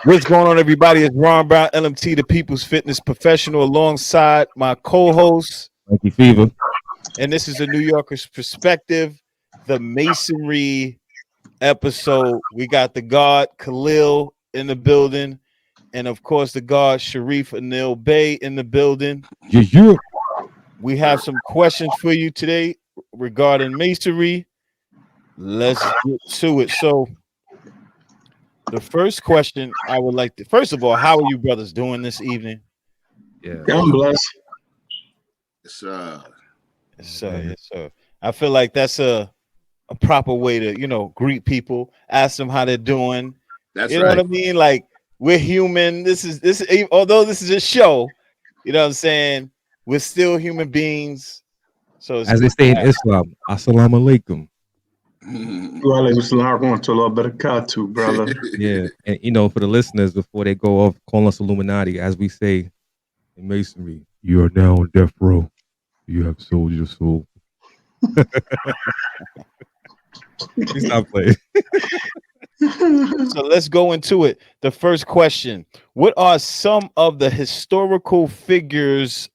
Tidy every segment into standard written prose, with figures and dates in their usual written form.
What's going on, everybody? It's Ron Brown, LMT, the People's Fitness Professional, alongside my co-host, Mikey Fever. and this is a New Yorker's Perspective, the Masonry episode. We got the God Khalil in the building, and of course, the God Sharif Anil Bey in the building. Yeah. We have some questions for you today regarding Masonry. Let's get to it. So, the first question I would like to, first of all, how are you brothers doing this evening? Yeah. I'm blessed. Yes, sir. Yes, sir. I feel like that's a proper way to, greet people, ask them how they're doing. That's you know right. what I mean? Like, we're human. Although this is a show, you know what I'm saying? We're still human beings. So As they say in Islam, assalamu alaikum. Too, brother. Yeah. And for the listeners, before they go off calling us Illuminati, as we say in Masonry, you are now on death row. You have sold your soul. Stop playing. So let's go into it. The first question: what are some of the historical figures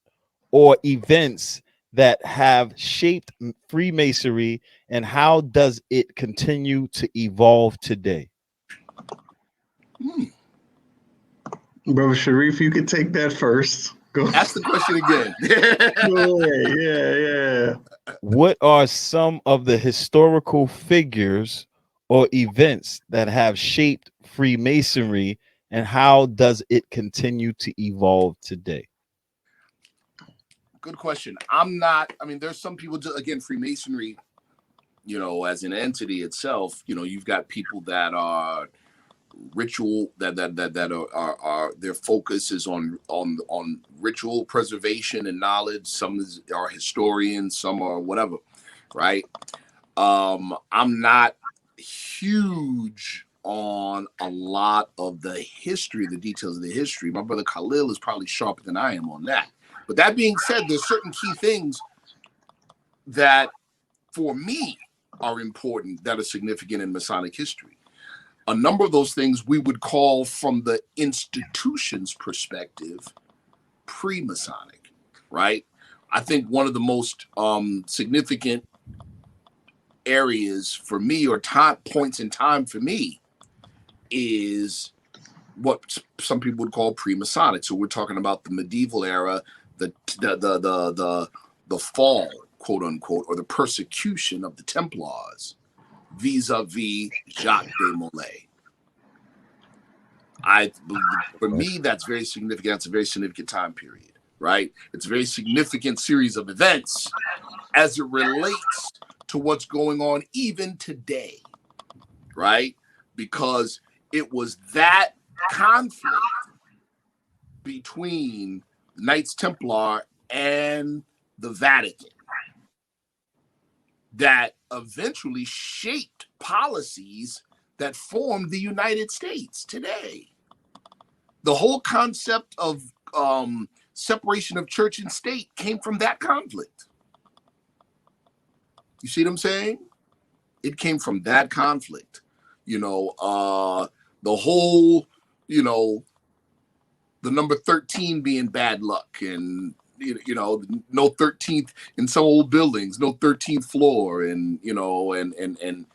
or events that have shaped Freemasonry, and how does it continue to evolve today? Brother Sharif, you can take that first. Go. Ask the question again. Yeah. What are some of the historical figures or events that have shaped Freemasonry, and how does it continue to evolve today? Good question. There's some people, again, Freemasonry, as an entity itself, you've got people that are ritual that are their focus is on ritual preservation and knowledge. Some are historians, some are whatever, right? I'm not huge on a lot of the history, the details of the history. My brother Khalil is probably sharper than I am on that. But that being said, there's certain key things that for me are important, that are significant in Masonic history. A number of those things we would call, from the institution's perspective, pre-Masonic, right? I think one of the most significant areas for me, or points in time for me, is what some people would call pre-Masonic. So we're talking about the medieval era, the fall, quote unquote, or the persecution of the Templars vis-a-vis Jacques de Molay. For me, that's very significant. That's a very significant time period, right? It's a very significant series of events as it relates to what's going on even today, right? Because it was that conflict between Knights Templar and the Vatican that eventually shaped policies that formed the United States today. The whole concept of separation of church and state came from that conflict. You see what I'm saying? It came from that conflict. The whole, the number 13 being bad luck, and no 13th in some old buildings, no 13th floor, and and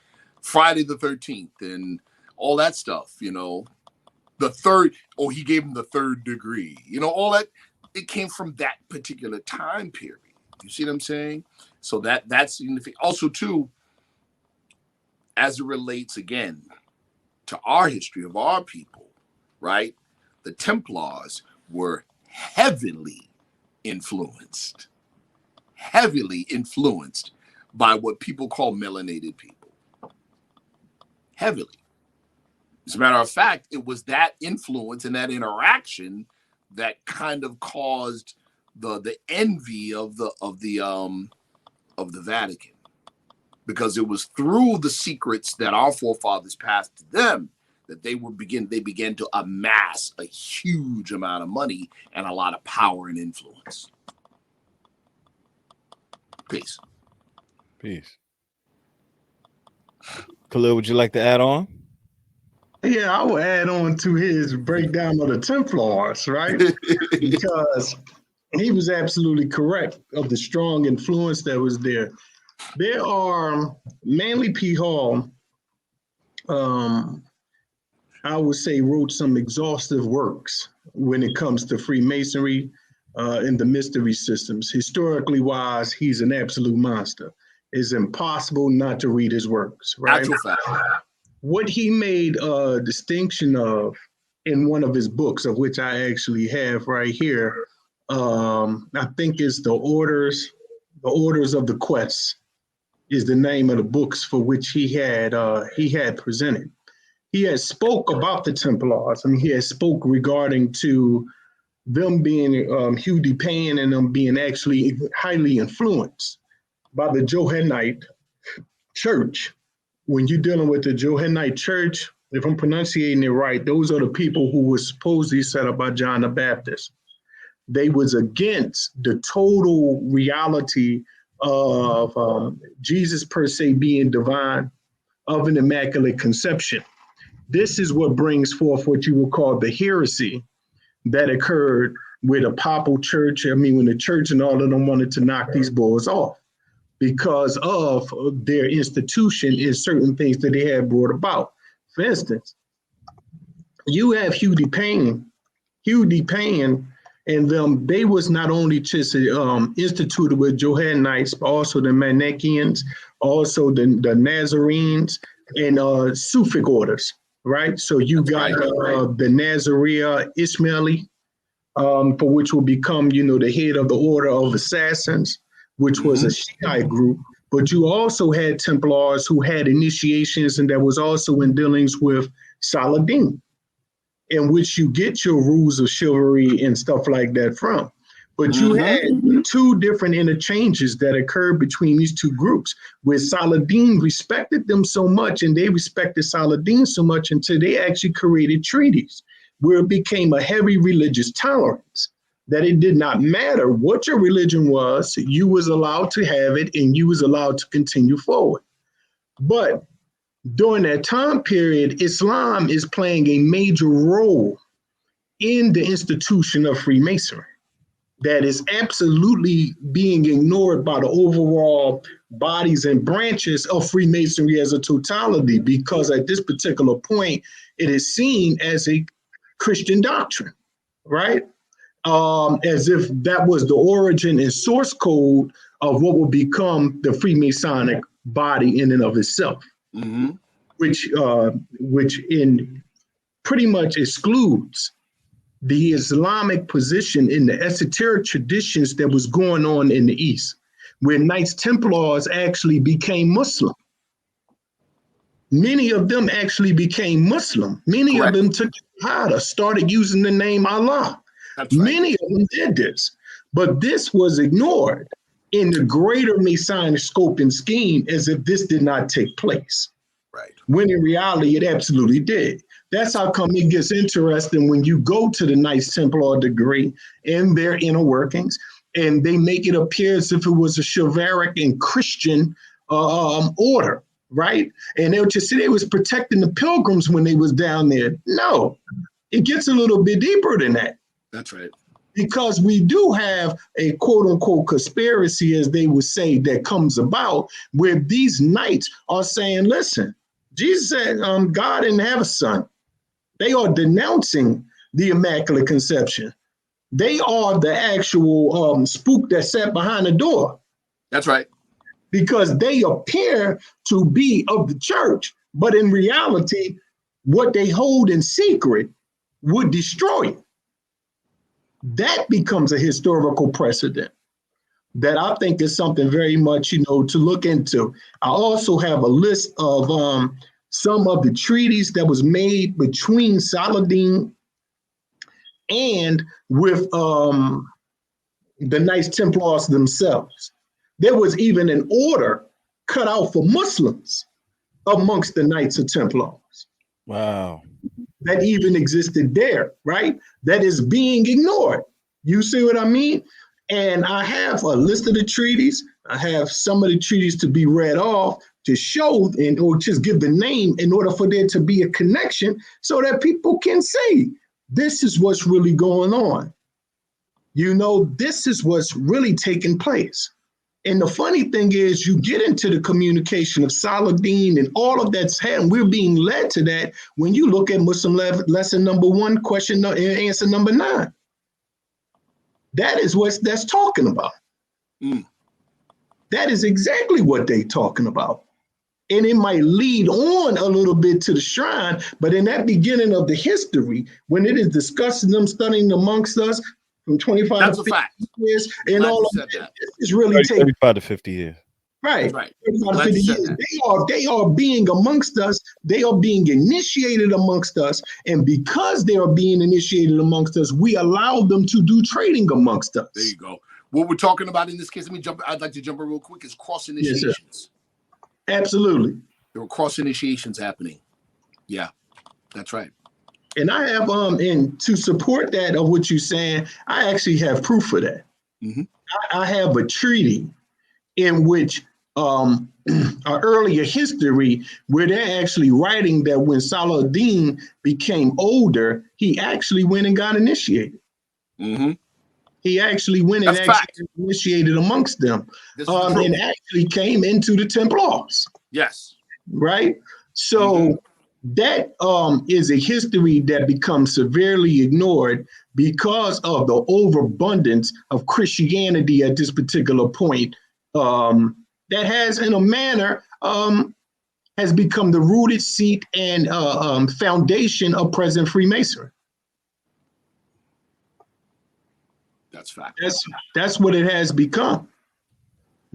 Friday the 13th and all that stuff. The third, he gave him the third degree. All that, it came from that particular time period. You see what I'm saying? So that's significant. Also, too, as it relates again to our history of our people, right? The Templars were heavily influenced by what people call melanated people. Heavily. As a matter of fact, it was that influence and that interaction that kind of caused the envy of the Vatican, because it was through the secrets that our forefathers passed to them that they began to amass a huge amount of money and a lot of power and influence. Peace. Khalil, would you like to add on? Yeah, I will add on to his breakdown of the Templars, right? Because he was absolutely correct of the strong influence that was there. There are Manly P. Hall, um, I would say, wrote some exhaustive works when it comes to Freemasonry and the mystery systems. Historically wise, he's an absolute monster. It's impossible not to read his works, right? Actual fact. What he made a distinction of in one of his books, of which I actually have right here, I think is the Orders of the Quest is the name of the books for which he had presented. He had spoke about the Templars. I mean, he had spoke regarding to them being Hugh DePayne and them being actually highly influenced by the Johannite church. When you're dealing with the Johannite church, if I'm pronouncing it right, those are the people who were supposedly set up by John the Baptist. They was against the total reality of Jesus per se being divine, of an immaculate conception. This is what brings forth what you would call the heresy that occurred with a papal church. I mean, when the church and all of them wanted to knock these boys off because of their institution and certain things that they had brought about. For instance, you have Hugh DePayne and them, they was not only just instituted with Johannites, but also the Manichaeans, also the Nazarenes and Sufic orders, right? So you got the Nazaria Ismaili, for which will become, the head of the Order of Assassins, which was a Shiite group. But you also had Templars who had initiations and that was also in dealings with Saladin, in which you get your rules of chivalry and stuff like that from. But you had two different interchanges that occurred between these two groups, where Saladin respected them so much and they respected Saladin so much until they actually created treaties where it became a heavy religious tolerance, that it did not matter what your religion was, you was allowed to have it and you was allowed to continue forward. But during that time period, Islam is playing a major role in the institution of Freemasonry that is absolutely being ignored by the overall bodies and branches of Freemasonry as a totality, because at this particular point, it is seen as a Christian doctrine, right? As if that was the origin and source code of what will become the Freemasonic body in and of itself, which in pretty much excludes the Islamic position in the esoteric traditions that was going on in the East, where Knights Templars actually became Muslim. Many of them actually became Muslim. Many of them took Shahada, started using the name Allah. Many of them did this, but this was ignored in the greater Masonic scope and scheme as if this did not take place. Right. When in reality, it absolutely did. That's how come it gets interesting when you go to the Knights Templar degree and their inner workings, and they make it appear as if it was a chivalric and Christian order, right? And they would just say they was protecting the pilgrims when they was down there. No, it gets a little bit deeper than that. That's right. Because we do have a quote unquote conspiracy, as they would say, that comes about where these knights are saying, listen, Jesus said God didn't have a son. They are denouncing the Immaculate Conception. They are the actual spook that sat behind the door. That's right. Because they appear to be of the church, but in reality, what they hold in secret would destroy it. That becomes a historical precedent that I think is something very much, to look into. I also have a list of some of the treaties that was made between Saladin and with the Knights Templars themselves. There was even an order cut out for Muslims amongst the Knights of Templars. Wow. That even existed there, right? That is being ignored. You see what I mean? And I have a list of the treaties. I have some of the treaties to be read off, to show and or just give the name in order for there to be a connection so that people can say, this is what's really going on. You know, this is what's really taking place. And the funny thing is, you get into the communication of Saladin and all of that's happening. We're being led to that when you look at Muslim lesson number 1, question answer number 9. That is what that's talking about. That is exactly what they're talking about. And it might lead on a little bit to the shrine, but in that beginning of the history, when it is discussing them studying amongst us from 25 That's to a fact. years and all of that, it's really 35 to 50 years. Right. Right. 35 to 50 years. They are being amongst us. They are being initiated amongst us. And because they are being initiated amongst us, we allow them to do trading amongst us. There you go. What we're talking about in this case, I'd like to jump in real quick, is cross initiations. Yes, absolutely. There were cross initiations happening. Yeah, that's right. And I have, and to support that of what you're saying, I actually have proof for that. I have a treaty in which our earlier history where they're actually writing that when Saladin became older, he actually went and got initiated. He actually went and initiated amongst them and actually came into the Templars. Yes. Right? So that is a history that becomes severely ignored because of the overabundance of Christianity at this particular point. That has, in a manner, has become the rooted seat and foundation of present Freemasonry. That's fact. That's what it has become.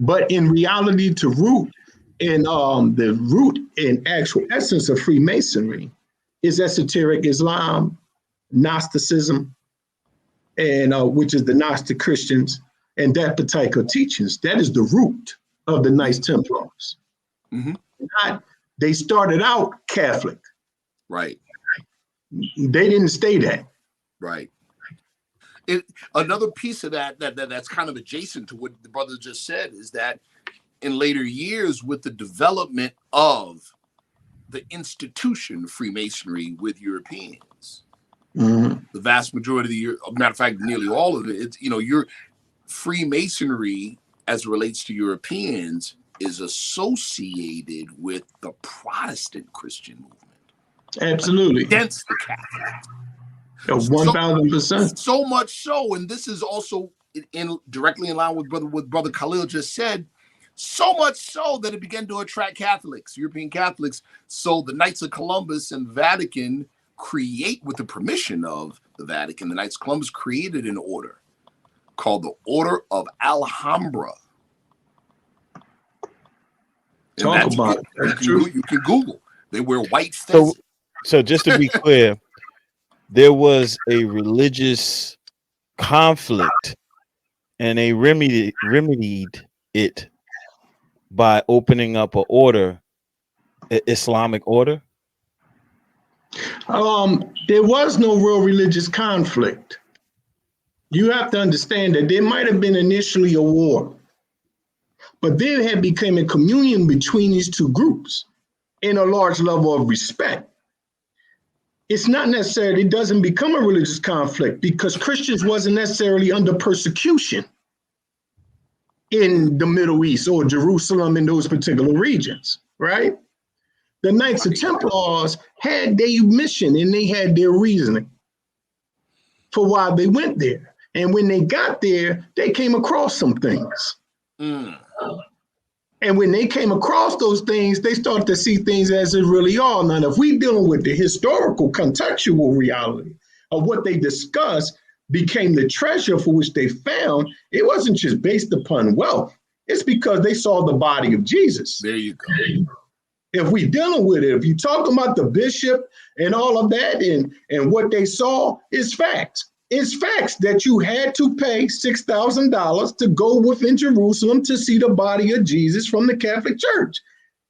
But in reality, to root in the root and actual essence of Freemasonry is esoteric Islam, Gnosticism, and which is the Gnostic Christians and that particular teachings. That is the root of the Knights Templars. They started out Catholic. Right. They didn't stay that. Right. Another piece of that's kind of adjacent to what the brother just said is that in later years, with the development of the institution Freemasonry with Europeans, the vast majority of the matter of fact, nearly all of it, it's, your Freemasonry as it relates to Europeans is associated with the Protestant Christian movement. Absolutely. Against the Catholics. 1,000%. So much so, and this is also directly in line with Brother Khalil just said, so much so that it began to attract Catholics, European Catholics. So the Knights of Columbus and Vatican create, with the permission of the Vatican, the Knights of Columbus created an order called the Order of Alhambra. Talk about it. You can Google. They wear white fezes. So just to be clear, there was a religious conflict and they remedied it by opening up an order, Islamic order? There was no real religious conflict. You have to understand that there might have been initially a war, but there had become a communion between these two groups in a large level of respect. It's not necessarily, it doesn't become a religious conflict because Christians wasn't necessarily under persecution in the Middle East or Jerusalem in those particular regions, right? The Knights of Templars had their mission and they had their reasoning for why they went there. And when they got there, they came across some things. And when they came across those things, they started to see things as they really are. Now, if we're dealing with the historical contextual reality of what they discussed became the treasure for which they found, it wasn't just based upon wealth. It's because they saw the body of Jesus. There you go. If we're dealing with it, if you're talking about the bishop and all of that and what they saw, it's facts. It's facts that you had to pay $6,000 to go within Jerusalem to see the body of Jesus from the Catholic Church.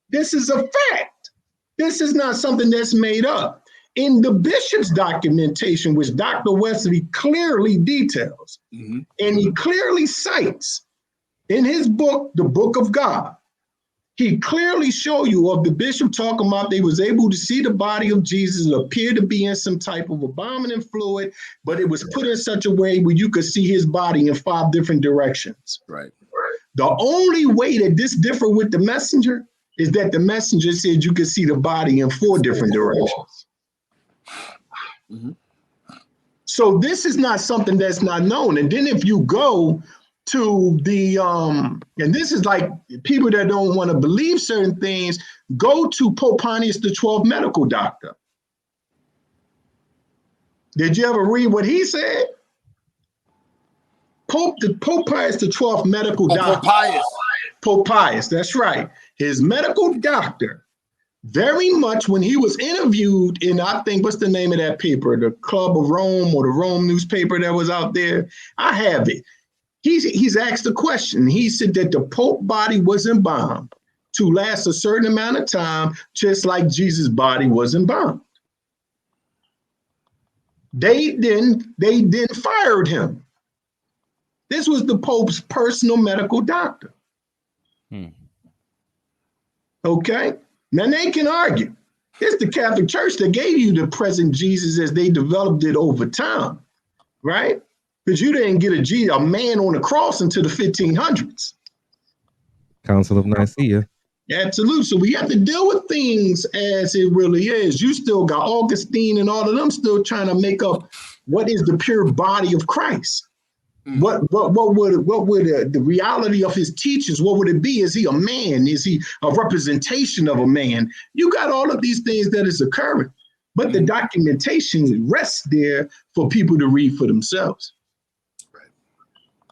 This is a fact. This is not something that's made up. In the bishop's documentation, which Dr. Wesley clearly details, and he clearly cites in his book, The Book of God, he clearly show you of the bishop talking about they was able to see the body of Jesus. It appeared to be in some type of embalming fluid, but it was put in such a way where you could see his body in 5 different directions. Right. The only way that this differed with the messenger is that the messenger said you could see the body in 4 different directions. Mm-hmm. So this is not something that's not known. And then if you go to the and this is like people that don't want to believe certain things, go to Pope Pius the 12th medical doctor. Did you ever read what he said? Pope Pius the 12th medical doctor. Pope Pius, that's right. His medical doctor, very much when he was interviewed in, I think, what's the name of that paper? The Club of Rome or the Rome newspaper that was out there. I have it. He's asked a question. He said that the Pope body was embalmed to last a certain amount of time, just like Jesus' body was embalmed. They then fired him. This was the Pope's personal medical doctor. Okay? Now they can argue. It's the Catholic Church that gave you the present Jesus as they developed it over time, right? Because you didn't get a man on the cross until the 1500s. Council of Nicaea. Absolutely. So we have to deal with things as it really is. You still got Augustine and all of them still trying to make up what is the pure body of Christ. What would the reality of his teachings? What would it be? Is he a man? Is he a representation of a man? You got all of these things that is occurring, but the documentation rests there for people to read for themselves.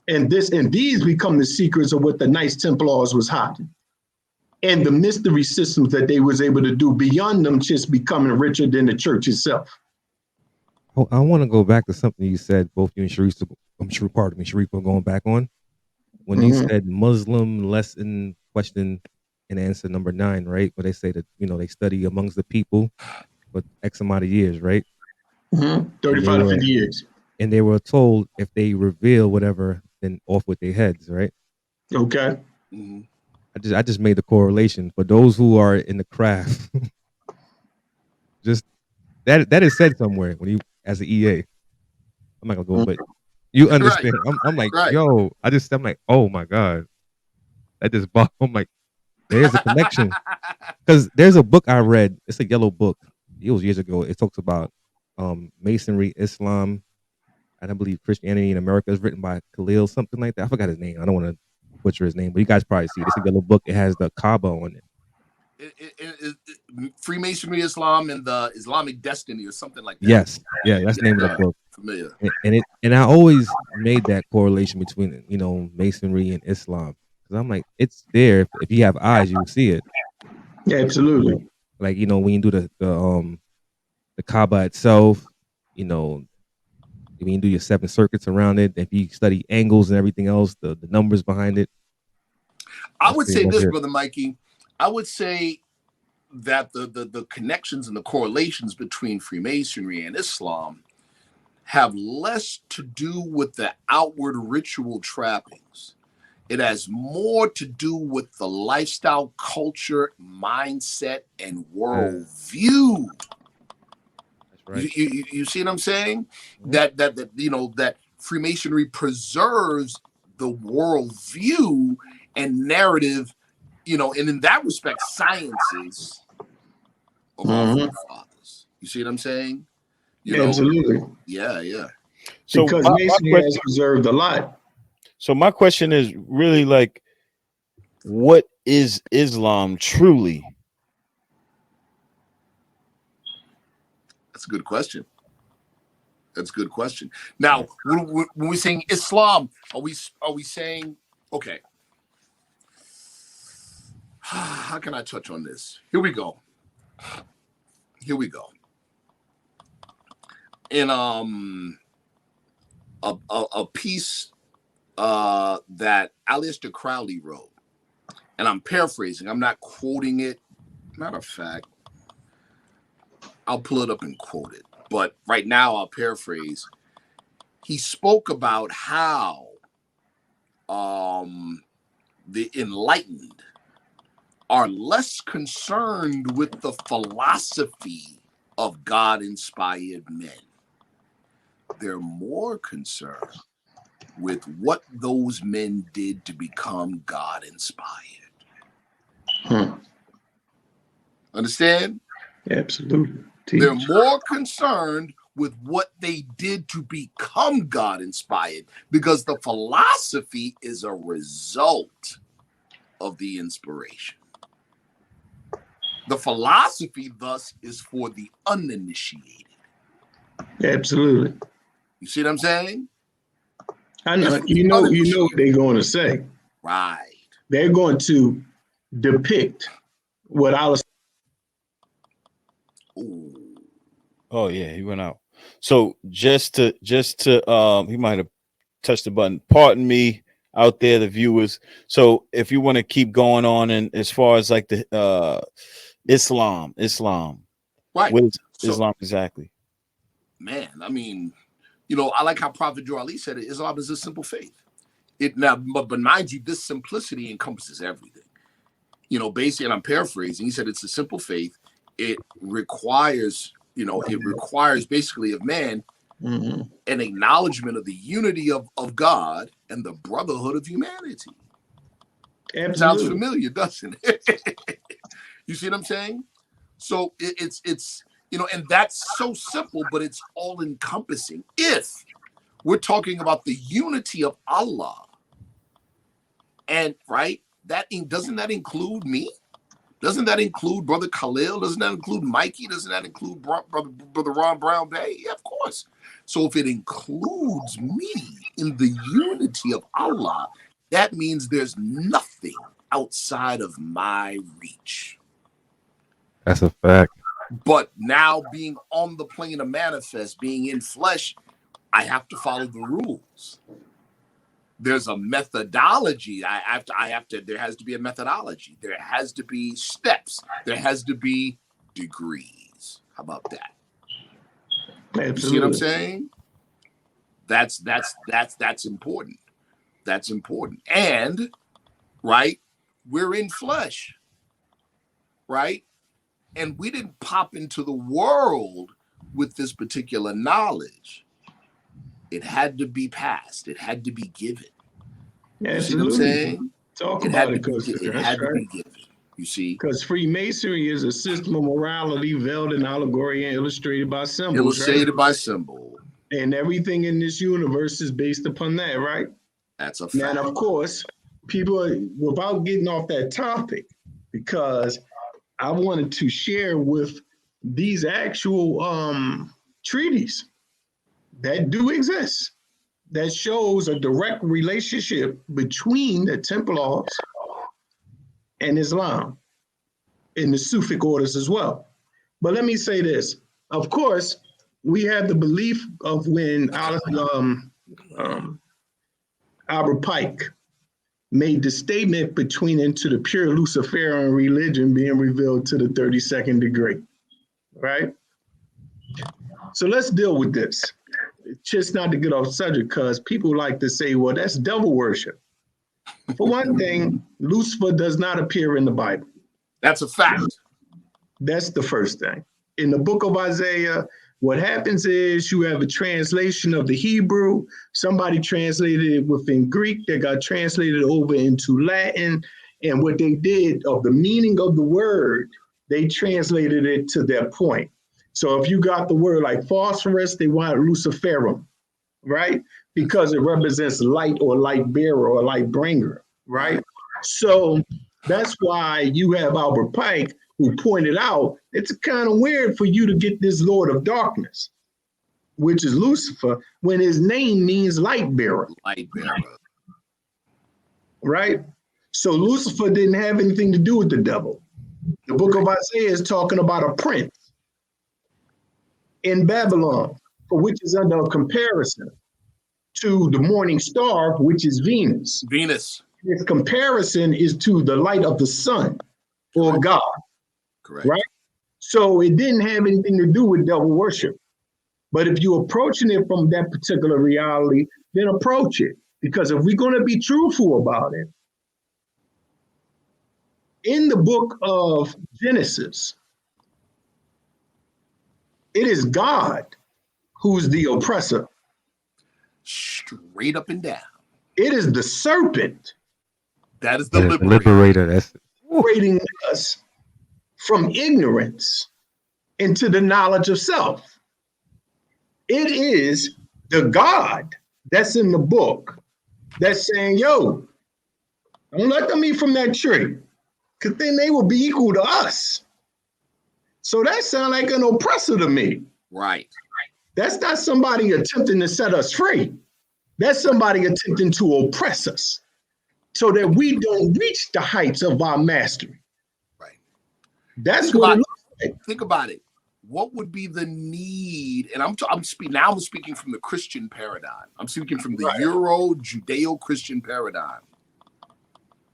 And these become the secrets of what the Knights Templars was hiding, and the mystery systems that they was able to do beyond them just becoming richer than the church itself. Oh, I want to go back to something you said, both you and Sharif. Sharif, we're going back on when you said Muslim lesson question and answer number 9, right? Where they say that they study amongst the people for X amount of years, right? 35 to 50 years. And they were told if they reveal whatever, then off with their heads, right? Okay. I just made the correlation for those who are in the craft. Just that is said somewhere when you as an EA. I'm not gonna go, but you understand. Right. I'm like, yo, I'm like, oh my God. That just I'm like, there's a connection. Because there's a book I read, it's a yellow book. It was years ago. It talks about Masonry, Islam, and I believe Christianity in America. Is written by Khalil, something like that. I forgot his name. I don't want to butcher his name, but you guys probably see it. It's a yellow book. It has the Kaaba on it. Freemasonry, Islam, and the Islamic destiny, or something like that. Yes, yeah, that's the name of the book. Familiar. And I always made that correlation between Masonry and Islam, because I'm like, it's there. If you have eyes, you will see it. Yeah, absolutely. Like when you do the Kaaba itself, when you do your 7 circuits around it, if you study angles and everything else, the numbers behind it. I would say this, Brother Mikey. I would say that the connections and the correlations between Freemasonry and Islam have less to do with the outward ritual trappings. It has more to do with the lifestyle, culture, mindset, and worldview. That's right. You see what I'm saying? Mm-hmm. That Freemasonry preserves the worldview and narrative, and in that respect, sciences of our forefathers. You see what I'm saying? Absolutely. Yeah. So because Masonry has preserved a lot. So my question is really like, what is Islam truly? That's a good question. Now, when we're saying Islam, are we saying, okay, how can I touch on this? Here we go. In a piece that Aleister Crowley wrote, and I'm paraphrasing, I'm not quoting it. Matter of fact, I'll pull it up and quote it. But right now, I'll paraphrase. He spoke about how the enlightened are less concerned with the philosophy of God-inspired men. They're more concerned with what those men did to become God-inspired. Understand? Absolutely. They're more concerned with what they did to become God-inspired, because the philosophy is a result of the inspiration. The philosophy, thus, is for the uninitiated. Absolutely. You see what I'm saying? I know. You know what they're going to say. Right. They're going to depict what I was. Ooh. Oh yeah, he went out. So just to he might have touched the button. Pardon me out there, the viewers. So if you want to keep going on, and as far as like the Islam, Right. what is So, Islam exactly? Man, I mean, you know, I like how Prophet Joe Ali said it. Islam is a simple faith. It now, but mind you, this simplicity encompasses everything. You know, basically, and I'm paraphrasing, he said it's a simple faith. It requires, you know, basically of man an acknowledgement of the unity of God and the brotherhood of humanity. Absolutely. Sounds familiar, doesn't it? You see what I'm saying? So it's you know, and that's so simple, but it's all encompassing. If we're talking about the unity of Allah, and right, doesn't that include me? Doesn't that include Brother Khalil? Doesn't that include Mikey? Doesn't that include Brother Ron Brown Bay? Yeah, of course. So if it includes me in the unity of Allah, that means there's nothing outside of my reach. That's a fact. But now, being on the plane of manifest, being in flesh, I have to follow the rules. There's a methodology. There has to be a methodology. There has to be steps. There has to be degrees. How about that? Absolutely. You see what I'm saying? That's important. That's important. And right, we're in flesh, right? And we didn't pop into the world with this particular knowledge. It had to be passed. It had to be given. You see what I'm saying? Talk about it, because it had to be given. You see? Because Freemasonry is a system of morality veiled in allegory and illustrated by symbols. Illustrated by symbol. And everything in this universe is based upon that, right? That's a fact. And of course, people, without getting off that topic, because I wanted to share with these actual treaties that do exist, that shows a direct relationship between the Templars and Islam and the Sufic orders as well. But let me say this. Of course, we have the belief of when Albert Pike made the statement between into the pure Luciferian religion being revealed to the 32nd degree, right? So let's deal with this. Just not to get off subject, because people like to say, well, that's devil worship. For one thing, Lucifer does not appear in the Bible. That's a fact. That's the first thing. In the book of Isaiah, what happens is you have a translation of the Hebrew. Somebody translated it within Greek that got translated over into Latin. And what they did of the meaning of the word, they translated it to their point. So if you got the word like phosphorus, they want Luciferum, right? Because it represents light or light bearer or light bringer, right? So that's why you have Albert Pike, who pointed out it's kind of weird for you to get this Lord of Darkness, which is Lucifer, when his name means light bearer. Light bearer. Right? So Lucifer didn't have anything to do with the devil. The book of Isaiah is talking about a prince in Babylon, for which is under a comparison to the morning star, which is Venus. Venus. This comparison is to the light of the sun or God. Correct. Right? So it didn't have anything to do with devil worship. But if you're approaching it from that particular reality, then approach it. Because if we're going to be truthful about it, in the book of Genesis, it is God who's the oppressor. Straight up and down. It is the serpent That is the Yeah, liberator. That's liberating us from ignorance into the knowledge of self. It is the God that's in the book that's saying, yo, don't let them eat from that tree, because then they will be equal to us. So that sounds like an oppressor to me. Right. That's not somebody attempting to set us free. That's somebody attempting to oppress us so that we don't reach the heights of our mastery. Right. That's what it looks like. Think about it. What would be the need? And I'm speaking from the Christian paradigm. I'm speaking from the Euro Judeo-Christian paradigm.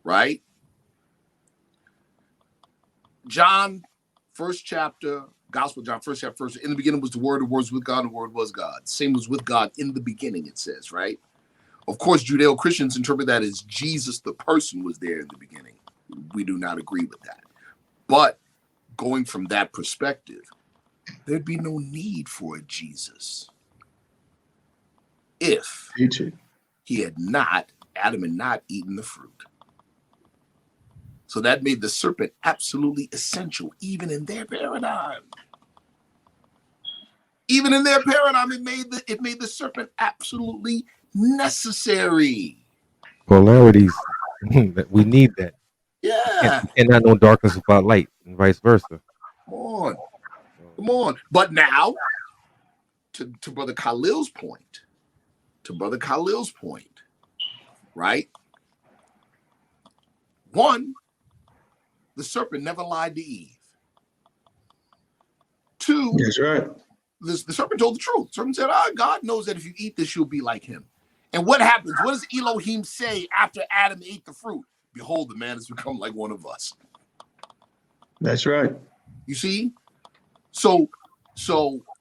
Right? John, first chapter, Gospel of John, first chapter, first. In the beginning was the Word was with God, and the Word was God. Same was with God in the beginning, it says, right? Of course, Judeo-Christians interpret that as Jesus, the person, was there in the beginning. We do not agree with that. But going from that perspective, there'd be no need for a Jesus if he had not, Adam had not eaten the fruit. So that made the serpent absolutely essential, even in their paradigm. Even in their paradigm, it made the serpent absolutely necessary. polarities. We need that. Yeah. And not no darkness without light, and vice versa. Come on. But now, to Brother Khalil's point, right? One, the serpent never lied to Eve. Two, that's right. The serpent told the truth. The serpent said, God knows that if you eat this, you'll be like him. And what happens? What does Elohim say after Adam ate the fruit? Behold, the man has become like one of us. That's right. You see? So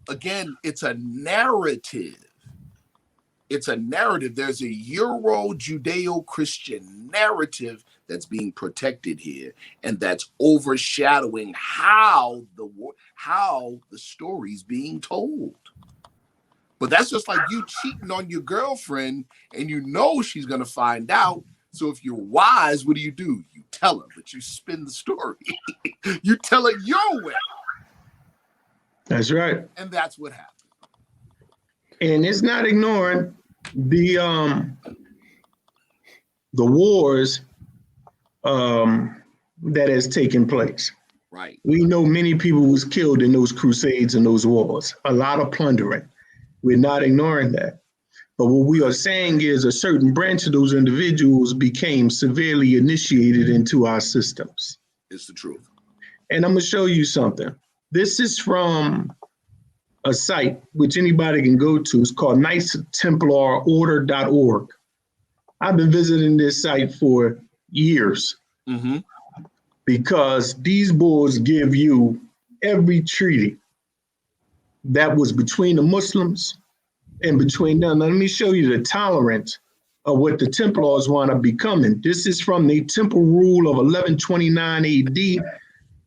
again, it's a narrative. It's a narrative. There's a Euro-Judeo-Christian narrative that's being protected here, and that's overshadowing how the story's being told. But that's just like you cheating on your girlfriend, and you know she's gonna find out. So if you're wise, what do? You tell her, but you spin the story. You tell her your way. That's right. And that's what happened. And it's not ignoring the wars that has taken place. Right. We know many people was killed in those crusades and those wars. A lot of plundering. We're not ignoring that. But what we are saying is a certain branch of those individuals became severely initiated into our systems. It's the truth. And I'm going to show you something. This is from a site which anybody can go to. It's called Knights Templar order.org. I've been visiting this site for years because these boards give you every treaty that was between the Muslims and between them. Now, let me show you the tolerance of what the Templars want to becoming. This is from the Temple Rule of 1129 AD.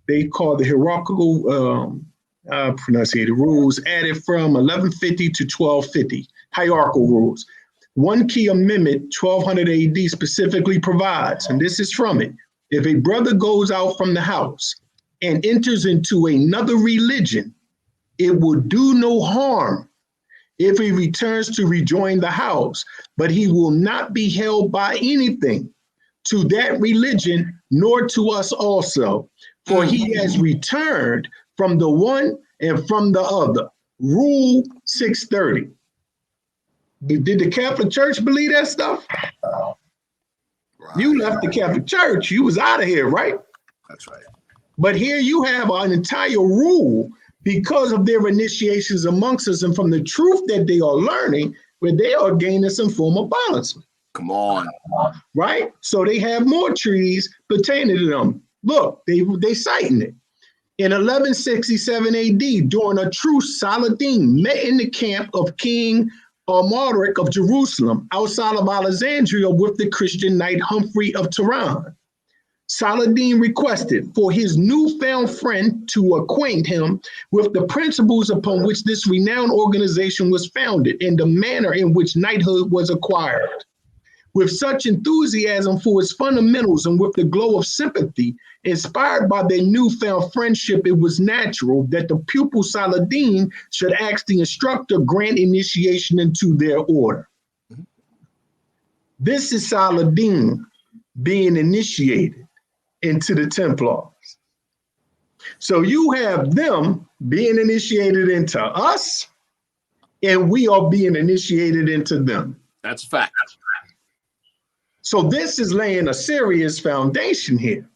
They call the hierarchical pronunciated rules added from 1150 to 1250, hierarchical rules. One key amendment, 1200 AD, specifically provides, and this is from it, if a brother goes out from the house and enters into another religion, it will do no harm if he returns to rejoin the house, but he will not be held by anything to that religion, nor to us also, for he has returned from the one and from the other. Rule 630. Did the Catholic Church believe that stuff? Right. You left the Catholic Church, you was out of here, right? That's right. But here you have an entire rule because of their initiations amongst us and from the truth that they are learning, where they are gaining some form of balance. Come on. Right? So they have more treaties pertaining to them. Look, they citing it. In 1167 AD, during a truce, Saladin met in the camp of King Margaret of Jerusalem, outside of Alexandria, with the Christian knight Humphrey of Tehran. Saladin requested for his newfound friend to acquaint him with the principles upon which this renowned organization was founded and the manner in which knighthood was acquired. With such enthusiasm for its fundamentals and with the glow of sympathy inspired by their newfound friendship, it was natural that the pupil Saladin should ask the instructor grant initiation into their order. This is Saladin being initiated into the Templars. So you have them being initiated into us, and we are being initiated into them. That's a fact. So this is laying a serious foundation here,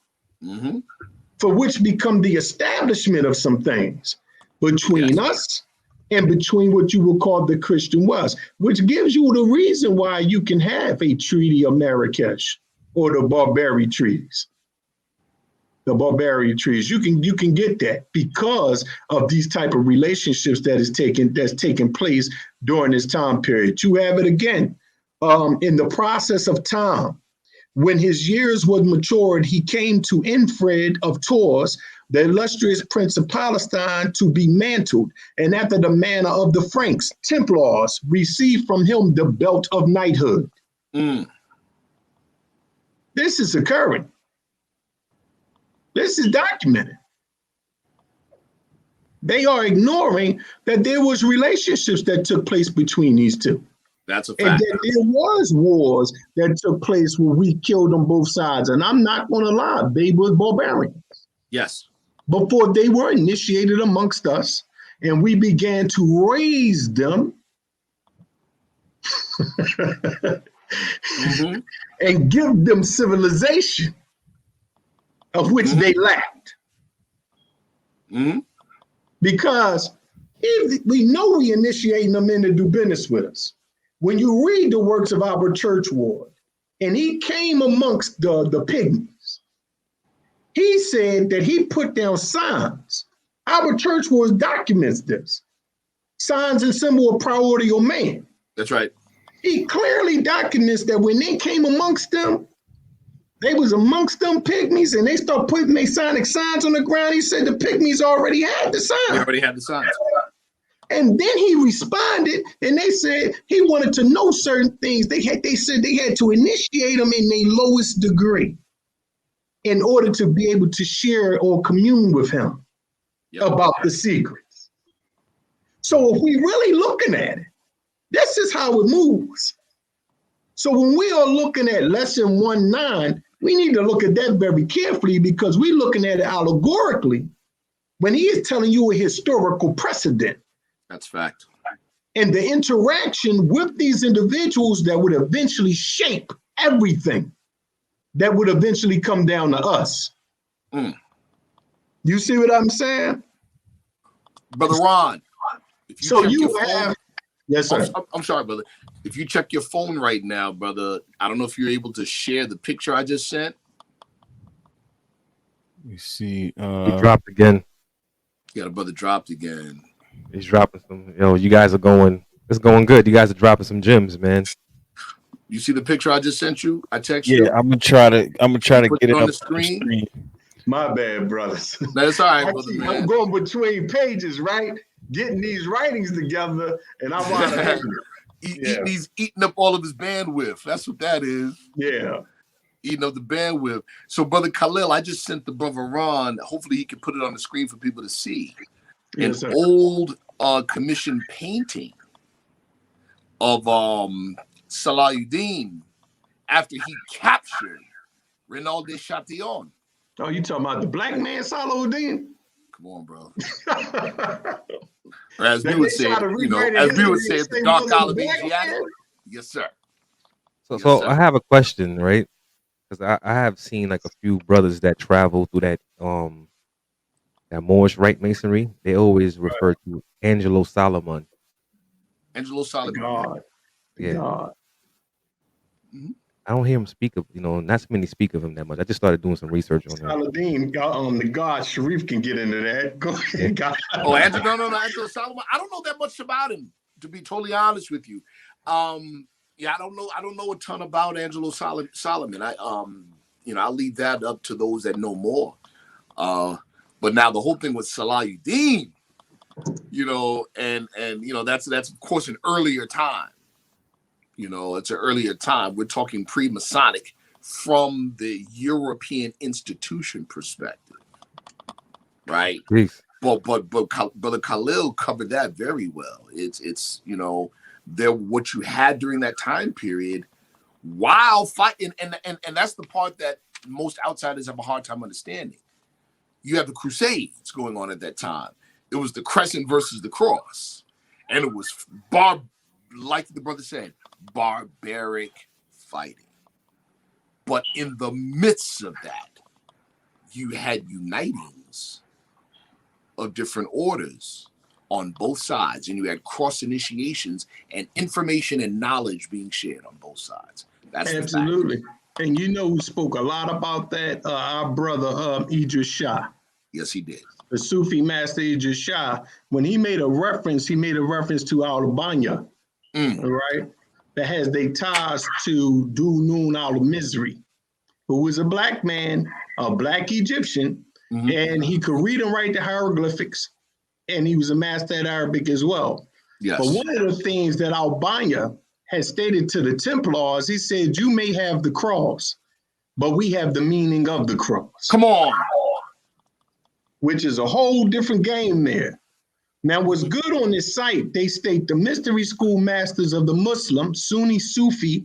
for which become the establishment of some things between us and between what you would call the Christian West, which gives you the reason why you can have a Treaty of Marrakesh or the Barbary Treaties. The Barbary Treaties, you can get that because of these type of relationships that's taking place during this time period. You have it again. In the process of time, when his years were matured, he came to Infred of Tours, the illustrious prince of Palestine, to be mantled, and after the manner of the Franks, Templars received from him the belt of knighthood. This is occurring. This is documented. They are ignoring that there was relationships that took place between these two. That's a fact. And that there was wars that took place where we killed on both sides. And I'm not going to lie, they were barbarians. Yes. Before they were initiated amongst us, and we began to raise them and give them civilization of which they lacked. Because if we know we initiating them in to do business with us. When you read the works of our church ward, and he came amongst the pygmies, he said that he put down signs. Our church ward documents this. Signs and symbol of primordial man. That's right. He clearly documents that when they came amongst them, they was amongst them pygmies, and they start putting Masonic signs on the ground. He said the pygmies already had the signs. They already had the signs. And then he responded, and they said he wanted to know certain things. They said they had to initiate them in their lowest degree in order to be able to share or commune with him about the secrets. So if we really looking at it, this is how it moves. So when we are looking at lesson 1.9, we need to look at that very carefully because we're looking at it allegorically when he is telling you a historical precedent. That's fact. And the interaction with these individuals that would eventually shape everything that would eventually come down to us. You see what I'm saying? Brother Ron. So you have, yes, sir. I'm sorry, brother. If you check your phone right now, brother, I don't know if you're able to share the picture I just sent. You see, he dropped again. Yeah, the brother dropped again. He's dropping some. You guys are going. It's going good. You guys are dropping some gems, man. You see the picture I just sent you? I text you. Yeah, I'm gonna try to get it on up the screen. My bad, brothers. That's all right, brother, man. I'm going between pages, right? Getting these writings together, and I want to eating up all of his bandwidth. That's what that is. Yeah. Eating up the bandwidth. So, brother Khalil, I just sent the brother Ron. Hopefully, he can put it on the screen for people to see. Yes, an old commissioned painting of Saladin after he captured Renaud de Chatillon. Oh, you talking about the black man Saladin? Come on, bro. Or as we would say, the dark olive Asiatic. Yes, sir. So I have a question, right? Because I have seen like a few brothers that travel through that Moorish Rite Masonry. They always refer to Angelo Solomon. Angelo Solomon. God. Yeah. God. I don't hear him speak of, not so many speak of him that much. I just started doing some research on him. Saladin, the God Sharif can get into that. Go ahead. No, Angelo Solomon. I don't know that much about him, to be totally honest with you. I don't know a ton about Angelo Solomon. I'll leave that up to those that know more. But now the whole thing with Saladin, and that's of course an earlier time. It's an earlier time. We're talking pre-Masonic from the European institution perspective, right? Peace. But Brother Khalil covered that very well. It's what you had during that time period while fighting, and that's the part that most outsiders have a hard time understanding. You have the Crusades going on at that time. It was the crescent versus the cross, and it was like the brother said, barbaric fighting. But in the midst of that, you had unitings of different orders on both sides, and you had cross initiations and information and knowledge being shared on both sides. That's absolutely. And who spoke a lot about that? Our brother Idris Shah. Yes, he did. The Sufi master Idris Shah. When he made a reference to Albania, right? That has their ties to Dhu Nun al-Mizri, who was a black man, a black Egyptian, and he could read and write the hieroglyphics, and he was a master at Arabic as well. Yes. But one of the things that Albania had stated to the Templars, he said, you may have the cross, but we have the meaning of the cross. Come on. Which is a whole different game there. Now, what's good on this site, they state the mystery school masters of the Muslim, Sunni Sufi,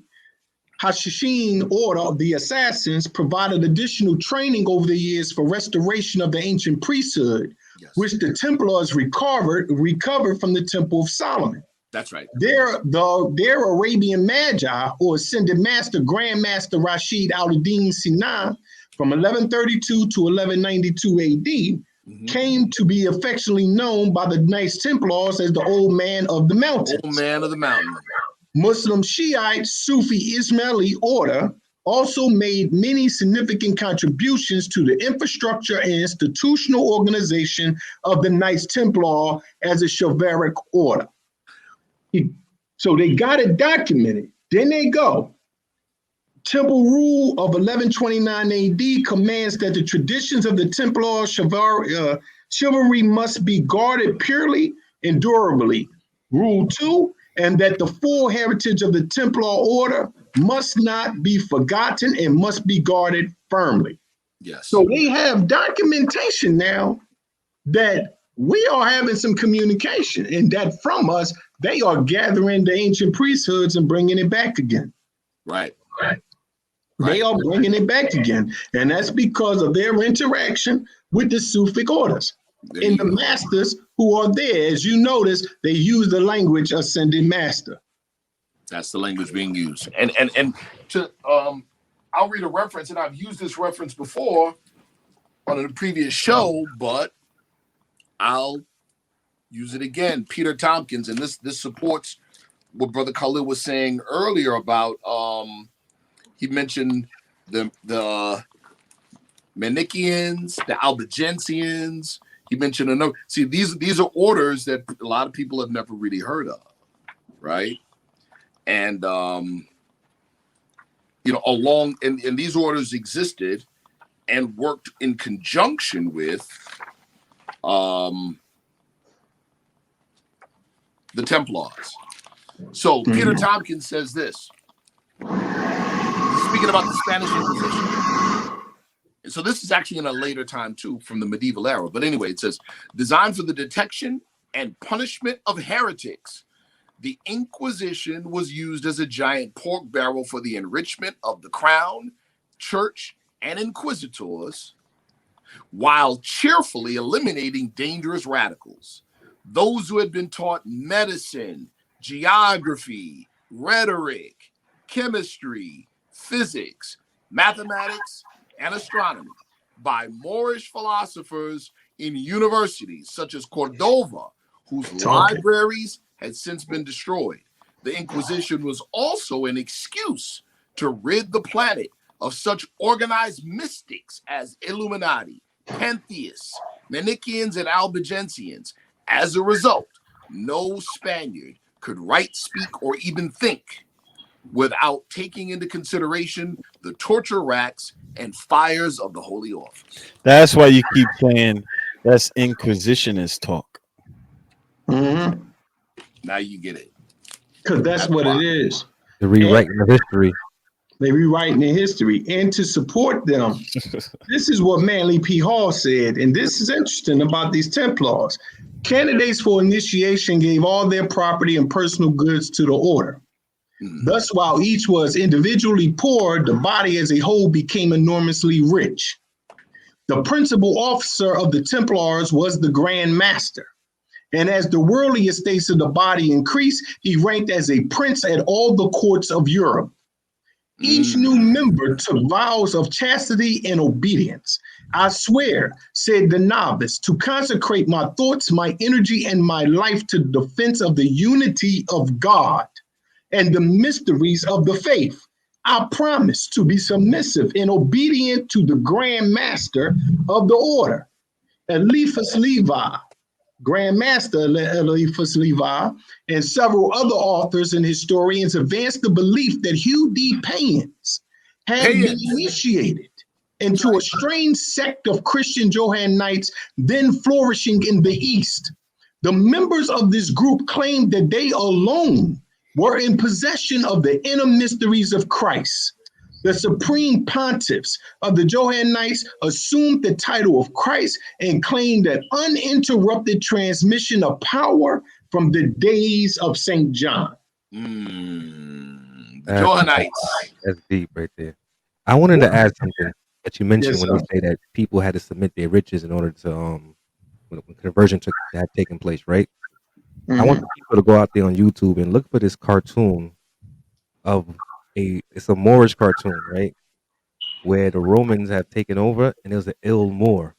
Hashishin order of the assassins provided additional training over the years for restoration of the ancient priesthood, yes, which the Templars recovered from the Temple of Solomon. That's right. Their Arabian Magi, or ascended master, Grand Master Rashid al-Din Sinan, from 1132 to 1192 AD, came to be affectionately known by the Knights Templars as the Old Man of the Mountains. Old Man of the Mountain. Muslim Shiite Sufi Ismaili order also made many significant contributions to the infrastructure and institutional organization of the Knights Templar as a chivalric order. So they got it documented. Then they go. Temple rule of 1129 AD commands that the traditions of the Templar chivalry must be guarded purely and durably. Rule 2, and that the full heritage of the Templar order must not be forgotten and must be guarded firmly. Yes. So they have documentation now that we are having some communication, and that from us, they are gathering the ancient priesthoods and bringing it back again. Right. They are bringing it back again. And that's because of their interaction with the Sufic orders. And the masters who are there, as you notice, they use the language ascended master. That's the language being used. And to I'll read a reference, and I've used this reference before on a previous show, but I'll use it again. Peter Tompkins, and this supports what Brother Khalil was saying earlier about he mentioned the Manichaeans, the Albigensians. He mentioned another. See, these are orders that a lot of people have never really heard of, right? And and these orders existed and worked in conjunction with the Templars. So Peter Tompkins says this. Speaking about the Spanish Inquisition. So this is actually in a later time too, from the medieval era. But anyway, it says, designed for the detection and punishment of heretics, the Inquisition was used as a giant pork barrel for the enrichment of the crown, church, and inquisitors, while cheerfully eliminating dangerous radicals. Those who had been taught medicine, geography, rhetoric, chemistry, physics, mathematics, and astronomy by Moorish philosophers in universities such as Cordova, whose libraries had since been destroyed. The Inquisition was also an excuse to rid the planet of such organized mystics as Illuminati, pantheists, Manichaeans, and Albigensians. As a result, no Spaniard could write, speak, or even think without taking into consideration the torture racks and fires of the holy office. That's why you keep saying that's Inquisitionist talk. Mm-hmm. Now you get it. Because that's what it is. The rewriting of history. They rewriting their history. And to support them, this is what Manly P. Hall said, and this is interesting about these Templars. Candidates for initiation gave all their property and personal goods to the order. Thus, while each was individually poor, the body as a whole became enormously rich. The principal officer of the Templars was the Grand Master. And as the worldly estates of the body increased, he ranked as a prince at all the courts of Europe. Each new member took vows of chastity and obedience. I swear, said the novice, to consecrate my thoughts, my energy, and my life to the defense of the unity of God and the mysteries of the faith. I promise to be submissive and obedient to the Grand Master of the order, Eliphas Levi, Grand Master Eliphas Levi, and several other authors and historians advanced the belief that Hugh D. Payens had been initiated into a strange sect of Christian Johannites then flourishing in the East. The members of this group claimed that they alone were in possession of the inner mysteries of Christ. The supreme pontiffs of the Johannites assumed the title of Christ and claimed an uninterrupted transmission of power from the days of St. John. Johannites. That's deep right there. I wanted to add something that you mentioned Yes, when sir. they say that people had to submit their riches in order to when conversion had taken place, right? I want people to go out there on YouTube and look for this cartoon of it's a Moorish cartoon, right? Where the Romans have taken over and there's an ill Moor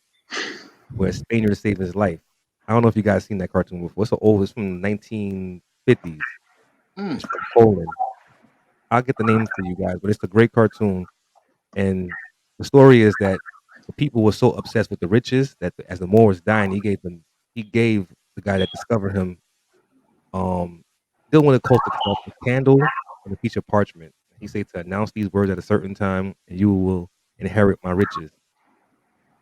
where a Spaniard saved his life. I don't know if you guys seen that cartoon before. It's from the 1950s. It's from Poland. I'll get the name for you guys, but it's a great cartoon. And the story is that the people were so obsessed with the riches that as the Moor was dying, he gave the guy that discovered him still want to close the candle and a piece of parchment. He said to announce these words at a certain time, and you will inherit my riches.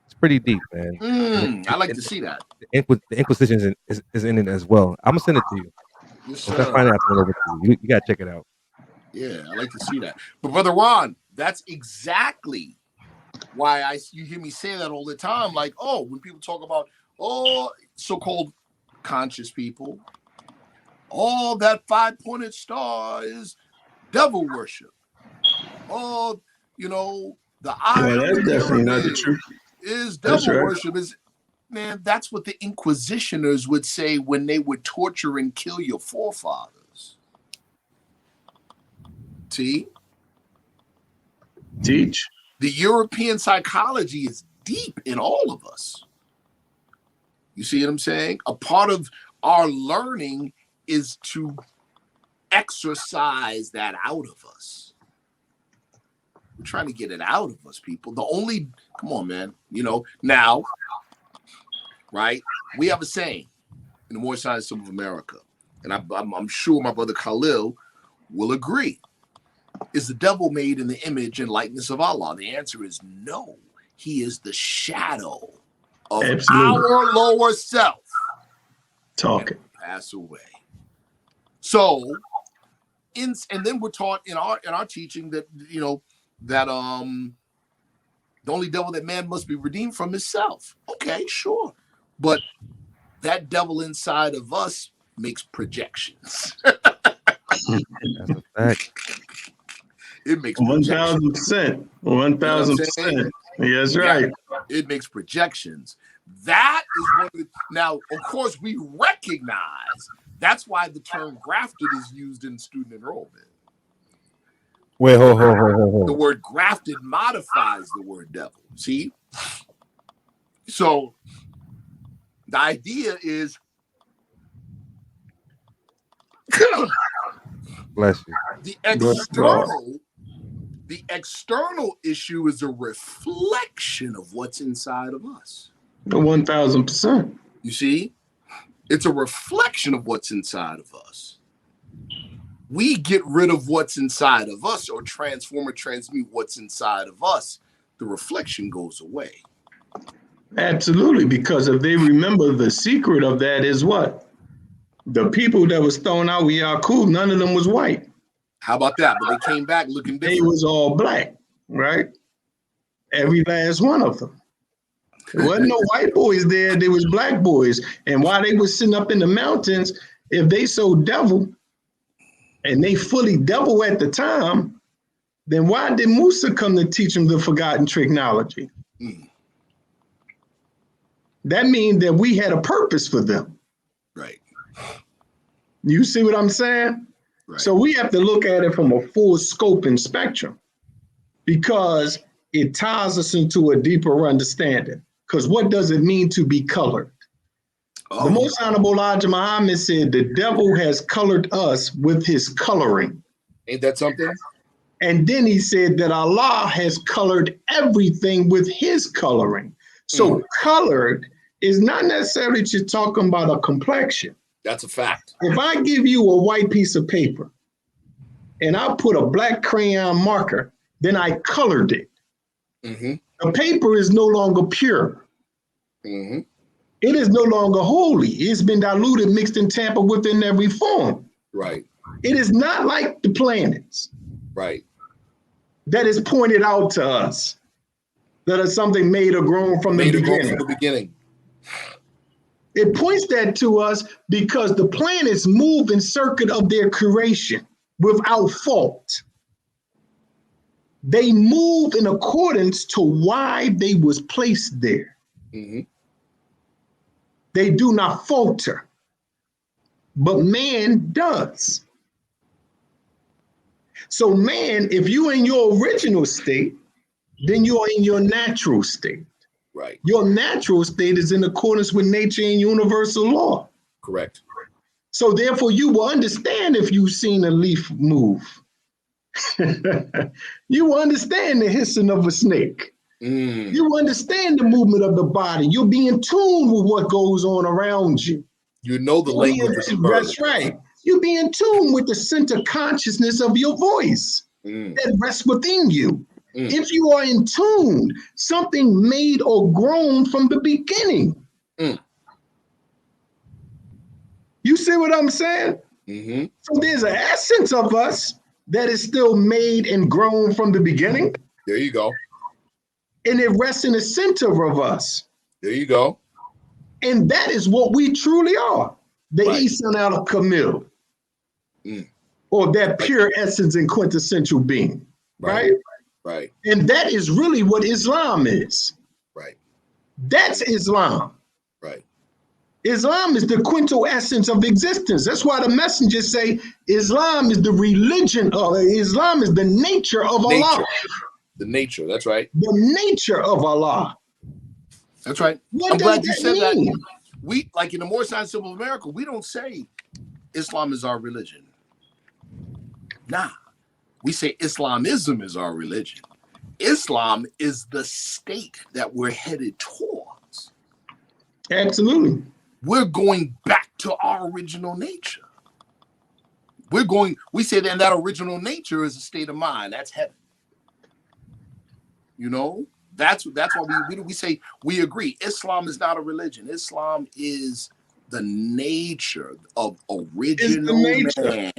It's pretty deep, man. I like to see that. The Inquisition is in it as well. I'm gonna send it to you. Yes, Once I sir. find it, I'll send it over to you. You gotta check it out. Yeah, I like to see that. But Brother Ron, that's exactly why you hear me say that all the time. Like, oh, when people talk about so-called conscious people, that 5-pointed star is devil worship. The eye Well, of that's the definitely not the pyramid truth. is That's devil right. worship. Man, that's what the Inquisitioners would say when they would torture and kill your forefathers. See? Teach. The European psychology is deep in all of us. You see what I'm saying? A part of our learning is to exercise that out of us. We're trying to get it out of us, people. Come on, man. Now, right? We have a saying in the Moorish Science of America, and I'm sure my brother Khalil will agree. Is the devil made in the image and likeness of Allah? The answer is no. He is the shadow of our lower self. Talking. Pass away. So, and then we're taught in our teaching that that the only devil that man must be redeemed from is self. Okay, sure, but that devil inside of us makes projections. That's a fact. It makes 1,000%. 1,000%. Yes, right. It makes projections. That is one of the, now, of course, we recognize that's why the term grafted is used in student enrollment. Wait, hold. The word grafted modifies the word devil. See? So the idea is Bless you. The external issue is a reflection of what's inside of us. 1,000%. You see? It's a reflection of what's inside of us. we get rid of what's inside of us or transform or transmute what's inside of us, the reflection goes away. Absolutely, because if they remember, the secret of that is what? The people that was thrown out with Yakub, none of them was white. How about that? But they came back looking different. They was all black, right? Every last one of them. There wasn't no white boys there. There was black boys. And while they was sitting up in the mountains, if they so devil, and they fully devil at the time, then why did Musa come to teach them the forgotten technology? That means that we had a purpose for them. Right. You see what I'm saying? Right. So we have to look at it from a full scope and spectrum, because it ties us into a deeper understanding. Because what does it mean to be colored? Oh. The Most Honorable Elijah Muhammad said the devil has colored us with his coloring. Ain't that something? And then he said that Allah has colored everything with his coloring. So colored is not necessarily just talking about a complexion. That's a fact. If I give you a white piece of paper and I put a black crayon marker, then I colored it. The paper is no longer pure. It is no longer holy. It's been diluted, mixed, and tampered with in every form. Right. It is not like the planets. Right. That is pointed out to us. That is something made or grown from the beginning. It points that to us because the planets move in circuit of their creation without fault. They move in accordance to why they was placed there. They do not falter, but man does. So man, if you're in your original state, then you are in your natural state. Right. Your natural state is in accordance with nature and universal law. Correct. So therefore you will understand if you've seen a leaf move. You will understand the hissing of a snake. You will understand the movement of the body. You'll be in tune with what goes on around you. You know the language of the bird. That's right. You'll be in tune with the center consciousness of your voice that rests within you. If you are in tune, something made or grown from the beginning. You see what I'm saying? So there's an essence of us that is still made and grown from the beginning. There you go. And it rests in the center of us. There you go. And that is what we truly are. The Esan al Kamil. Or that pure essence and quintessential being. Right? Right. And that is really what Islam is. Right. That's Islam. Right. Islam is the quintessence of existence. That's why the messengers say Islam is the religion of Islam is the nature of Allah. The nature, that's right. The nature of Allah. That's right. What I'm does glad you that said mean? that. We, like in the Moorish Science Symbol of America, we don't say Islam is our religion. Nah. We say Islamism is our religion. Islam is the state that we're headed towards. Absolutely. We're going back to our original nature. We say that original nature is a state of mind. That's heaven. You know, that's why we say we agree. Islam is not a religion. Islam is the nature of original man,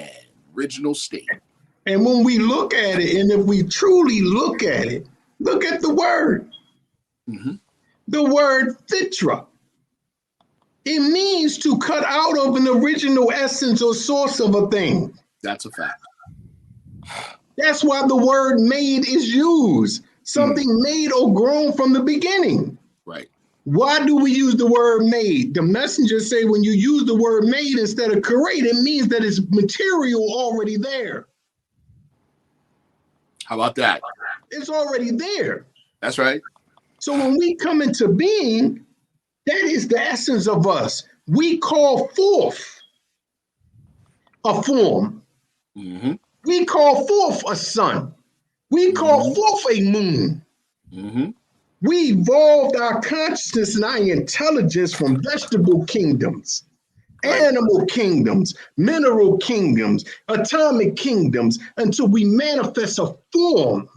original state. And when we look at it, and if we truly look at it, look at the word. The word fitra. It means to cut out of an original essence or source of a thing. That's a fact. That's why the word made is used. Something made or grown from the beginning. Right. Why do we use the word made? The messengers say when you use the word made instead of create, it means that it's material already there. How about that? It's already there. That's right. So when we come into being, that is the essence of us. We call forth a form. We call forth a sun. We call forth a moon. We evolved our consciousness and our intelligence from vegetable kingdoms animal kingdoms, mineral kingdoms, atomic kingdoms, until we manifest a form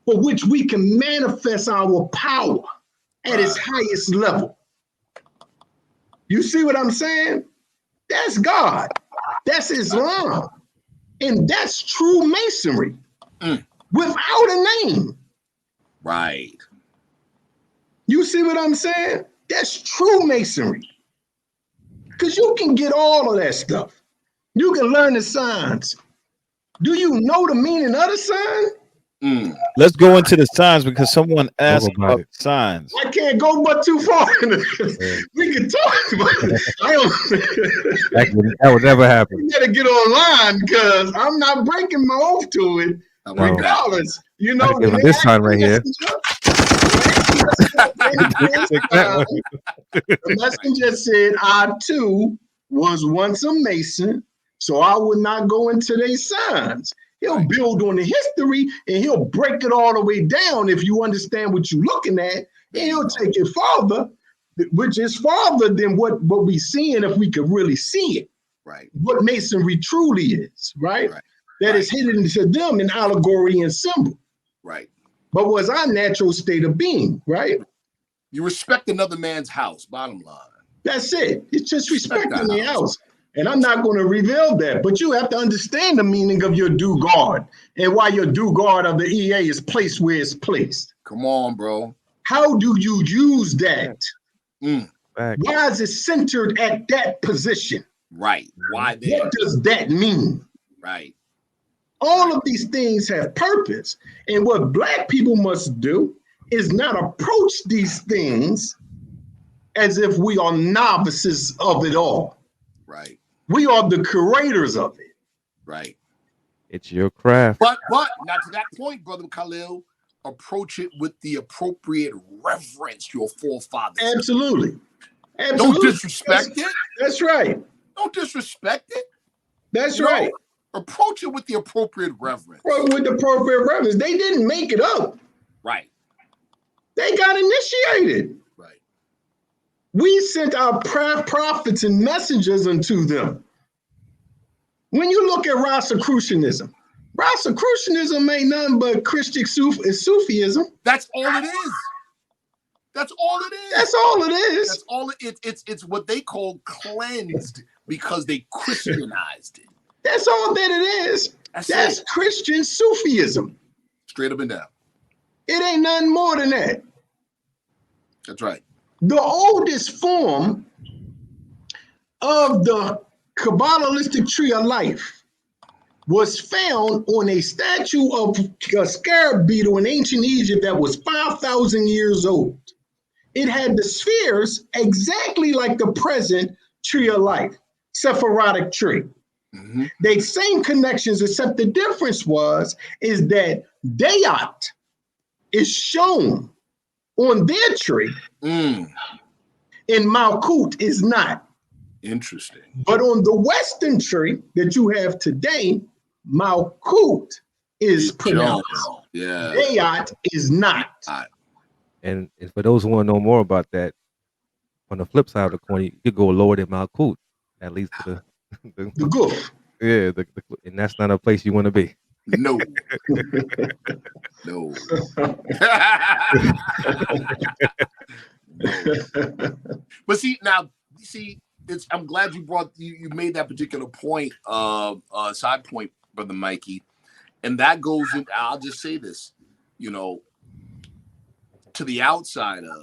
for which we can manifest our power at its highest level. You see what I'm saying? That's God. That's Islam. And that's true masonry without a name. Right. You see what I'm saying? That's true masonry. Because you can get all of that stuff. You can learn the signs. Do you know the meaning of the sign? Let's go into the signs because someone asked about signs. I can't go but too far. We can talk about it. That would never happen. You gotta get online because I'm not breaking my oath to it. Regardless, you know, this sign right here. The messenger said, I too was once a Mason, so I would not go into their signs. He'll build on the history and he'll break it all the way down if you understand what you're looking at. And he'll take it farther, which is farther than what we seeing if we could really see it. Right. What masonry truly is, right? That is hidden to them in allegory and symbol. Right. But was our natural state of being, right? You respect another man's house, bottom line. That's it. It's just respecting the house. And I'm not going to reveal that, but you have to understand the meaning of your due guard and why your due guard of the EA is placed where it's placed. Come on, bro. How do you use that? Why is it centered at that position? Right. Why there? What does that mean? Right. All of these things have purpose. And what Black people must do is not approach these things as if we are novices of it all. Right. We are the curators of it. Right. It's your craft. But now to that point, Brother Khalil, approach it with the appropriate reverence your forefathers. Absolutely. Don't disrespect it. That's right. Don't disrespect it. That's right. Approach it with the appropriate reverence. With the appropriate reverence. They didn't make it up. Right. They got initiated. Right. We sent our prophets and messengers unto them. When you look at Rosicrucianism ain't nothing but Christian Sufism. That's all it is. That's all it is. That's all it is. That's all it's what they call cleansed because they Christianized it. That's all that it is. That's Christian Sufism. Straight up and down. It ain't nothing more than that. That's right. The oldest form of the Kabbalistic tree of life was found on a statue of a scarab beetle in ancient Egypt that was 5,000 years old. It had the spheres exactly like the present tree of life, Sephirotic tree. Mm-hmm. They same connections, except the difference is that Dayat is shown on their tree, and Malkut is not. Interesting. But on the Western tree that you have today, Malkut is pronounced. Yeah. Dayat is not. And for those who want to know more about that, on the flip side of the coin, you could go lower than Malkut, at least to the goof. Yeah, and that's not a place you want to be. No. No. But I'm glad you made that particular point, side point, Brother Mikey. And that goes in, I'll just say this, to the outsider,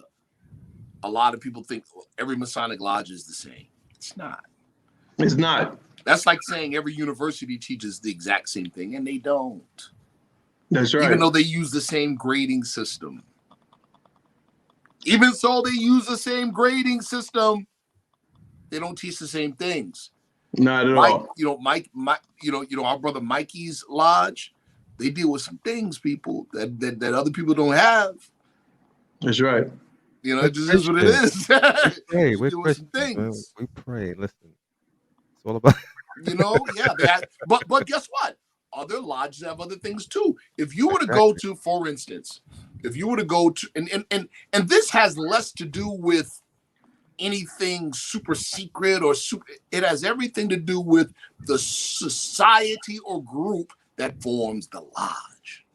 a lot of people think every Masonic lodge is the same. It's not. It's not. That's like saying every university teaches the exact same thing, and they don't. That's right. Even though they use the same grading system. Even so, they use the same grading system. They don't teach the same things. Not at all. Our brother Mikey's lodge, they deal with some things, people, that other people don't have. That's right. It just is what it is. Hey, we're Christians, things. We pray. Listen, it's all about. But guess what? Other lodges have other things too. If you were to go to, for instance, and this has less to do with anything super secret or super. It has everything to do with the society or group that forms the lodge,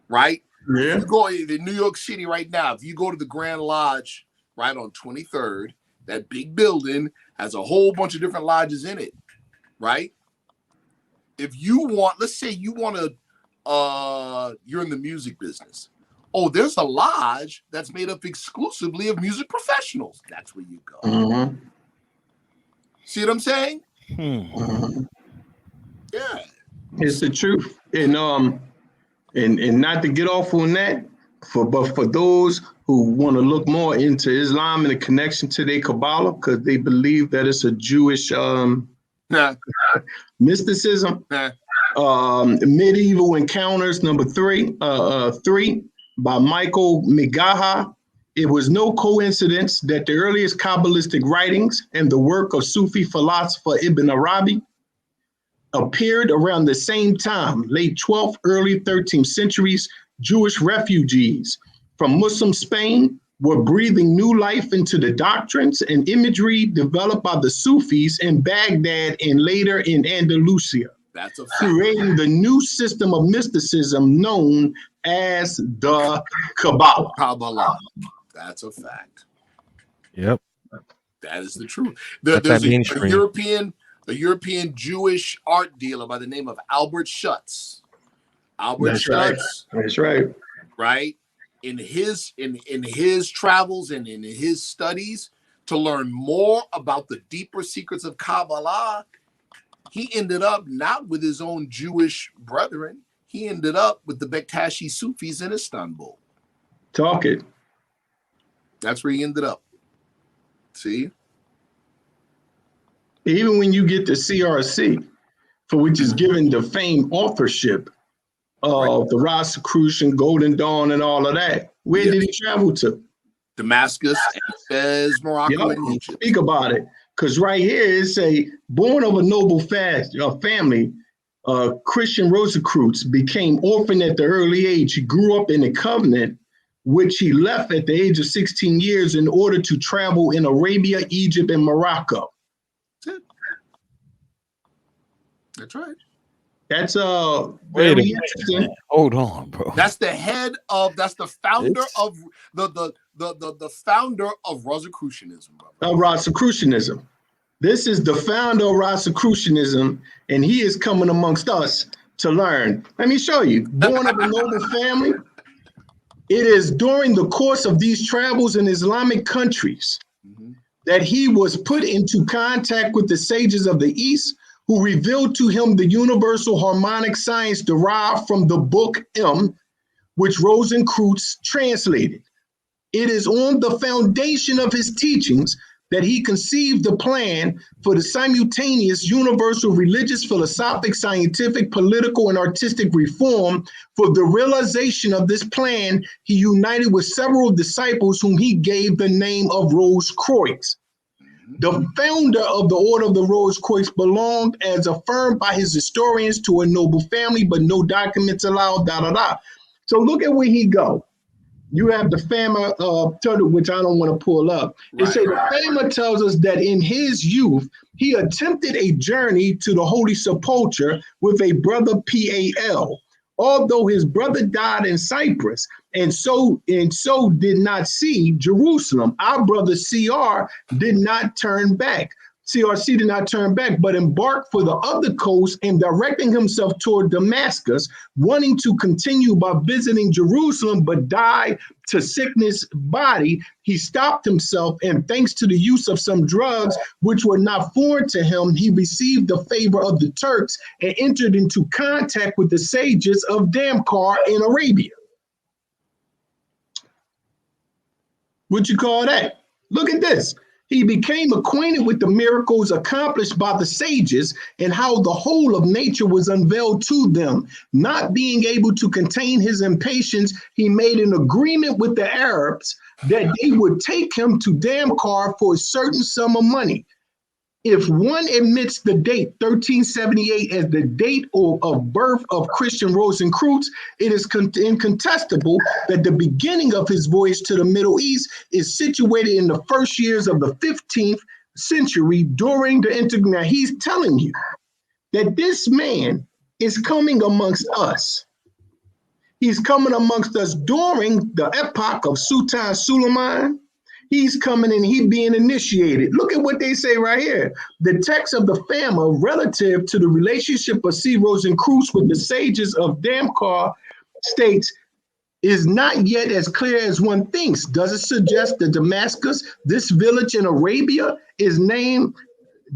right? Yeah. If you go in New York City right now, if you go to the Grand Lodge right on 23rd, that big building has a whole bunch of different lodges in it, right? If you want, let's say you want to, you're in the music business. Oh, there's a lodge that's made up exclusively of music professionals. That's where you go. Mm-hmm. See what I'm saying? Mm-hmm. Yeah. It's the truth. And not to get off on that, but for those who want to look more into Islam and the connection to their Kabbalah, because they believe that it's a Jewish Nah. mysticism. Nah. Medieval Encounters number 3 by Michael Migaha. It was no coincidence that the earliest Kabbalistic writings and the work of Sufi philosopher Ibn Arabi appeared around the same time, late 12th, early 13th centuries. Jewish refugees from Muslim Spain were breathing new life into the doctrines and imagery developed by the Sufis in Baghdad and later in Andalusia, That's a fact. creating the new system of mysticism known as the Kabbalah. Kabbalah. That's a fact. Yep. That is the truth. That's There's that mainstream. a European Jewish art dealer by the name of Albert Schutz. That's right. That's right. Right? In his travels and in his studies to learn more about the deeper secrets of Kabbalah, he ended up not with his own Jewish brethren. He ended up with the Bektashi Sufis in Istanbul. Talk it. That's where he ended up. See? Even when you get to CRC, for which is given the famed authorship of the Rosicrucian, Golden Dawn, and all of that, where did he travel to? Damascus, Fez, Morocco, and Egypt. Speak about it. Because right here it's a born of a noble family, Christian Rosicrucians became orphaned at the early age. He grew up in a covenant, which he left at the age of 16 years in order to travel in Arabia, Egypt, and Morocco. That's right. That's Wait a very minute. interesting. Hold on, bro. That's the founder of the founder of Rosicrucianism, brother. Rosicrucianism. This is the founder of Rosicrucianism, and he is coming amongst us to learn. Let me show you. Born of a noble family. It is during the course of these travels in Islamic countries that he was put into contact with the sages of the East, who revealed to him the universal harmonic science derived from the book which Rosenkreutz translated. It is on the foundation of his teachings that he conceived the plan for the simultaneous universal religious, philosophic, scientific, political, and artistic reform. For the realization of this plan, he united with several disciples whom he gave the name of Rose-Croix. The founder of the Order of the Rose-Croix belonged, as affirmed by his historians, to a noble family, but no documents allowed, So look at where he go. You have the Fama, which I don't want to pull up. It says the Fama tells us that in his youth, he attempted a journey to the Holy Sepulchre with a brother Pal. Although his brother died in Cyprus, and so did not see Jerusalem. Our brother CR did not turn back. CRC did not turn back, but embarked for the other coast and directing himself toward Damascus, wanting to continue by visiting Jerusalem, but died to sickness body. He stopped himself, and thanks to the use of some drugs which were not foreign to him, he received the favor of the Turks and entered into contact with the sages of Damkar in Arabia. What you call that? Look at this. He became acquainted with the miracles accomplished by the sages and how the whole of nature was unveiled to them. Not being able to contain his impatience, he made an agreement with the Arabs that they would take him to Damkar for a certain sum of money. If one admits the date 1378 as the date of birth of Christian Rosencreutz, it is incontestable that the beginning of his voyage to the Middle East is situated in the first years of the 15th century during the Now, he's telling you that this man is coming amongst us. He's coming amongst us during the epoch of Sultan Suleiman. He's coming and he being initiated. Look at what they say right here. The text of the Fama relative to the relationship of C. Rosencreutz with the sages of Damkar states is not yet as clear as one thinks. Does it suggest that Damascus, this village in Arabia, is named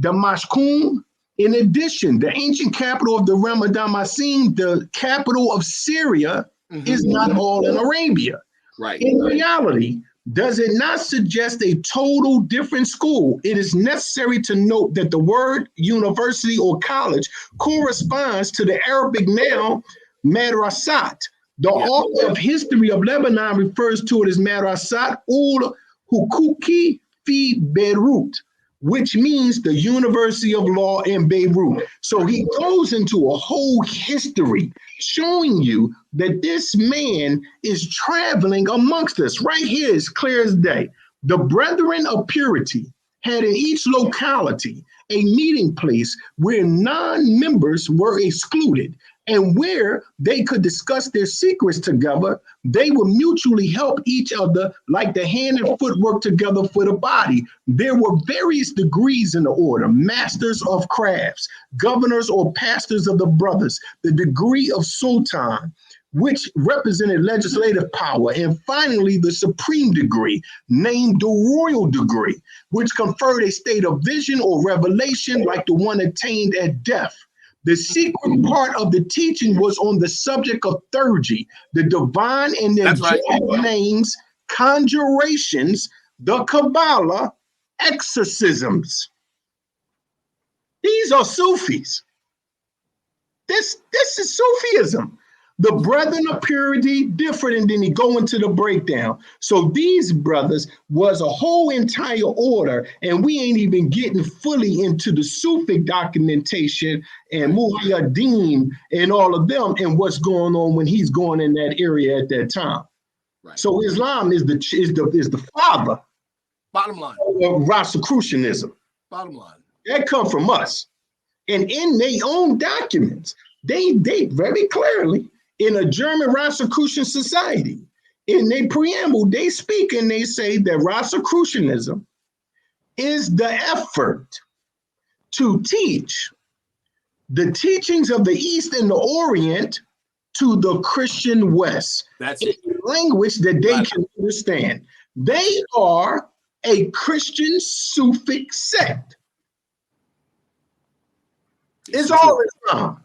Damashkun? In addition, the ancient capital of the realm of Damascene, the capital of Syria, is not all in Arabia. Right. In reality, does it not suggest a total different school? It is necessary to note that the word university or college corresponds to the Arabic noun madrasat. The author of History of Lebanon refers to it as madrasat ul hukuki fi Beirut, which means the University of Law in Beirut. So he goes into a whole history showing you that this man is traveling amongst us. Right here is clear as day. The Brethren of Purity had in each locality a meeting place where non-members were excluded, and where they could discuss their secrets together. They would mutually help each other like the hand and foot work together for the body. There were various degrees in the order: masters of crafts, governors or pastors of the brothers, the degree of sultan, which represented legislative power, and finally the supreme degree, named the royal degree, which conferred a state of vision or revelation like the one attained at death. The secret part of the teaching was on the subject of theurgy, the divine and their names, conjurations, the Kabbalah, exorcisms. These are Sufis. This is Sufism. The Brethren of Purity different, and then he go into the breakdown. So these brothers was a whole entire order, and we ain't even getting fully into the Sufic documentation and Muhyiddin and all of them and what's going on when he's going in that area at that time. Right. So Islam is the father. Bottom line. Of Rosicrucianism. Bottom line. That come from us. And in their own documents, they very clearly, in a German Rosicrucian society, in their preamble, they speak and they say that Rosicrucianism is the effort to teach the teachings of the East and the Orient to the Christian West. That's in it. a language that they can understand. They are a Christian Sufic sect. It's all Islam.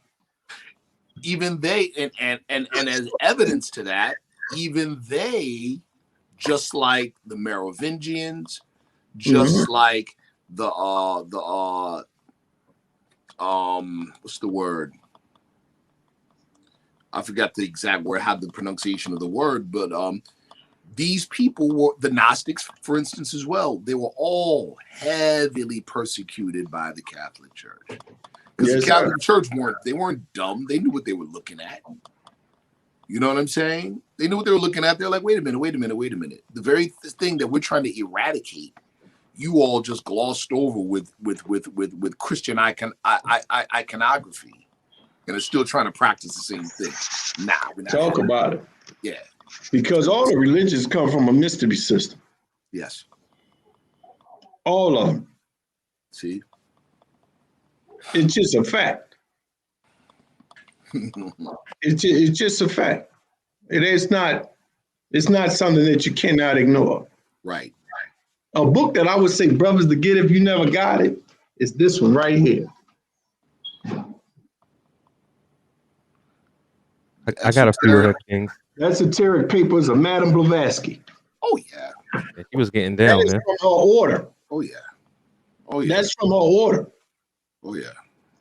Even they, and as evidence to that, even they, just like the Merovingians, just like the what's the word? I forgot the exact word, how the pronunciation of the word, but these people were the Gnostics, for instance, as well. They were all heavily persecuted by the Catholic Church. Because the Catholic Church weren't dumb. They knew what they were looking at. You know what I'm saying? They knew what they were looking at. They're like, wait a minute. The very thing that we're trying to eradicate, you all just glossed over with Christian iconography, and are still trying to practice the same thing. Nah, we're not talk about it. Yeah, because all the religions come from a mystery system. Yes, all of them. See. It's just a fact. It's just a fact. It's not something that you cannot ignore. Right. A book that I would say, brothers, to get if you never got it, is this one right here. I got a few of her things. Esoteric Papers of Madame Blavatsky. Oh yeah. He was getting down, that is man. from her order. Oh yeah. Oh yeah. That's from her order. Oh yeah.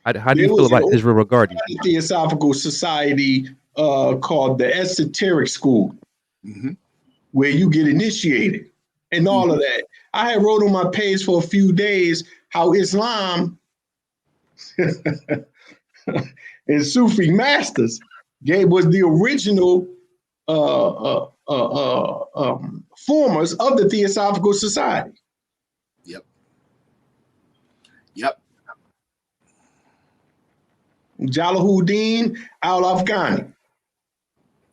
How do you feel about Israel Regardie? Theosophical society called the Esoteric School, where you get initiated and all of that. I had wrote on my page for a few days how Islam and Sufi masters was the original formers of the Theosophical Society. Yep. Yep. Jalaluddin al-Afghani.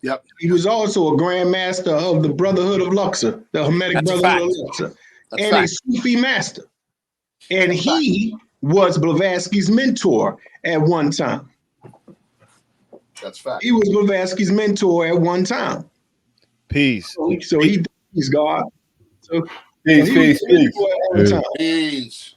Yep. He was also a Grand Master of the Brotherhood of Luxor, the Hermetic That's a Brotherhood of fact. Luxor, That's and a fact. Sufi master. And That's he was Blavatsky's mentor at one time. That's fact. He was Blavatsky's mentor at one time. Peace. So he's God. So Peace, he was peace, his mentor peace. at one time. Peace.